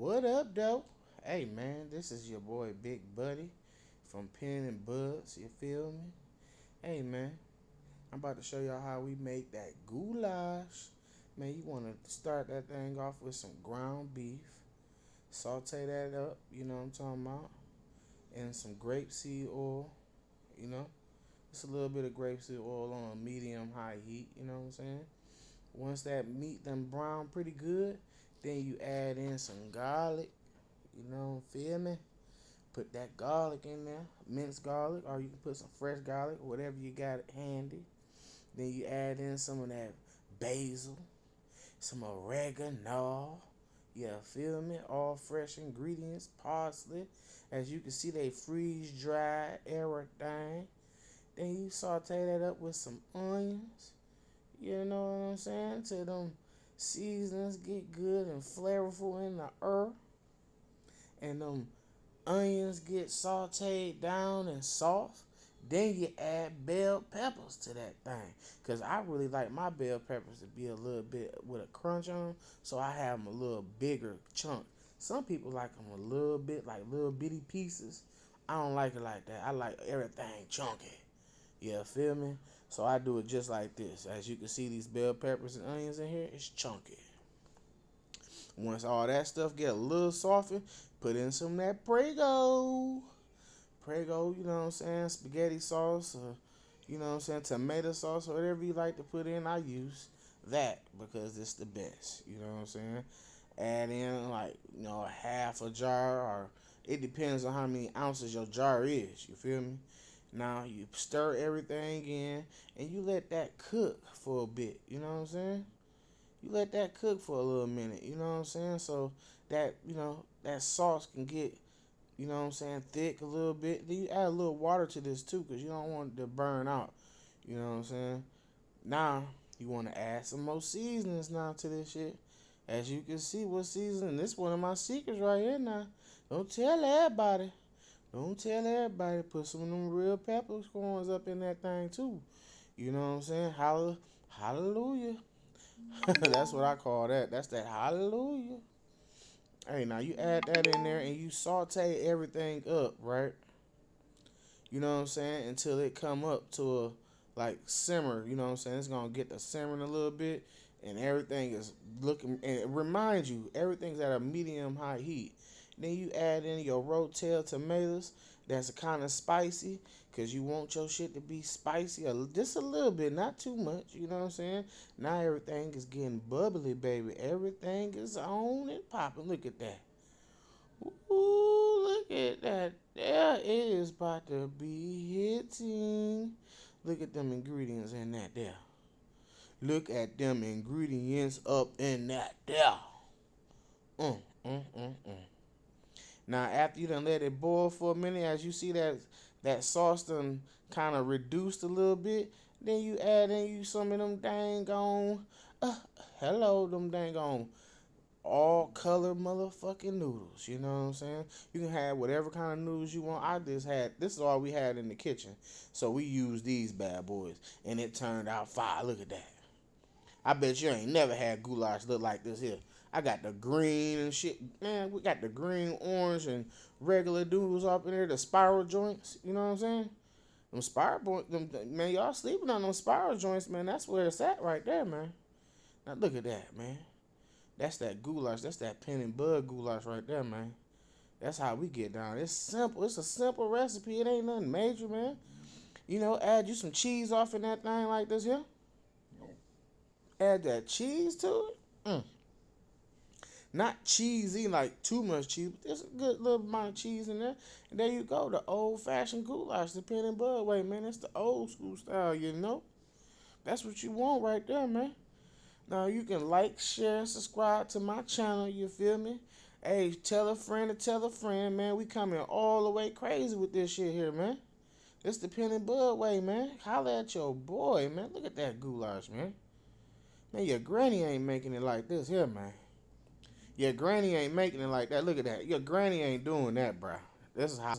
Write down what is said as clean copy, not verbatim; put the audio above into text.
What up, though? Hey, man, this is your boy Big Buddy from Pen and Buds. You feel me? Hey, man, I'm about to show y'all how we make that goulash. Man, you want to start that thing off with some ground beef. Saute that up, you know what I'm talking about? And some grapeseed oil, you know? Just a little bit of grapeseed oil on a medium-high heat, you know what I'm saying? Once that meat done brown pretty good, then you add in some garlic. You know, feel me? Put that garlic in there, minced garlic, or you can put some fresh garlic, whatever you got handy. Then you add in some of that basil, some oregano. Yeah, feel me? All fresh ingredients, parsley. As you can see, they freeze dried everything. Then you saute that up with some onions. You know what I'm saying? Till them seasonings get good and flavorful in the earth. And them onions get sauteed down and soft. Then you add bell peppers to that thing. Because I really like my bell peppers to be a little bit with a crunch on them. So I have them a little bigger chunk. Some people like them a little bit, like little bitty pieces. I don't like it like that. I like everything chunky. Yeah, feel me? So I do it just like this. As you can see, these bell peppers and onions in here, it's chunky. Once all that stuff get a little softer, put in some of that Prego. Prego, you know what I'm saying? Spaghetti sauce, or, you know what I'm saying? Tomato sauce, or whatever you like to put in. I use that because it's the best. You know what I'm saying? Add in like, a half a jar, or it depends on how many ounces your jar is. You feel me? Now you stir everything in and you let that cook for a bit. You know what I'm saying? You let that cook for a little minute. You know what I'm saying? So that, that sauce can get, you know what I'm saying, thick a little bit. Then you add a little water to this too, because you don't want it to burn out. You know what I'm saying? Now you want to add some more seasonings now to this shit. As you can see, what seasoning? This one of my secrets right here now. Don't tell everybody. Don't tell everybody. Put some of them real peppercorns up in that thing too. You know what I'm saying? Hallelujah. That's what I call that. That's that hallelujah. Hey, now you add that in there and you saute everything up, right? You know what I'm saying? Until it come up to a like simmer. You know what I'm saying? It's gonna get to simmering a little bit, and everything is looking. And it reminds you, everything's at a medium high heat. Then you add in your rotel tomatoes. That's kind of spicy, because you want your shit to be spicy just a little bit, not too much. You know what I'm saying? Now everything is getting bubbly, baby. Everything is on and popping. Look at that. Ooh, look at that. There it is about to be hitting. Look at them ingredients in that there. Look at them ingredients up in that there. Mm, mm, mm, mm. Now, after you done let it boil for a minute, as you see that sauce done kind of reduced a little bit, then you add in you some of them dang on, them dang on all color motherfucking noodles. You know what I'm saying? You can have whatever kind of noodles you want. This is all we had in the kitchen. So we used these bad boys, and it turned out fire. Look at that. I bet you ain't never had goulash look like this here. I got the green and shit. Man, we got the green, orange, and regular noodles up in there, the spiral joints. You know what I'm saying? Them spiral joints, man, y'all sleeping on them spiral joints, man. That's where it's at right there, man. Now look at that, man. That's that goulash. That's that pen and bud goulash right there, man. That's how we get down. It's simple. It's a simple recipe. It ain't nothing major, man. Add you some cheese off in that thing like this here. Add that cheese to it. Not cheesy, like too much cheese, but there's a good little amount of cheese in there. And there you go, the old-fashioned goulash, the pen and bud way, man. That's the old school style, you know? That's what you want right there, man. Now, you can like, share, subscribe to my channel, you feel me? Hey, tell a friend to tell a friend, man. We coming all the way crazy with this shit here, man. It's the pen and bud way, man. Holla at your boy, man. Look at that goulash, man. Man, your granny ain't making it like this here, man. Your granny ain't making it like that. Look at that. Your granny ain't doing that, bro. This is how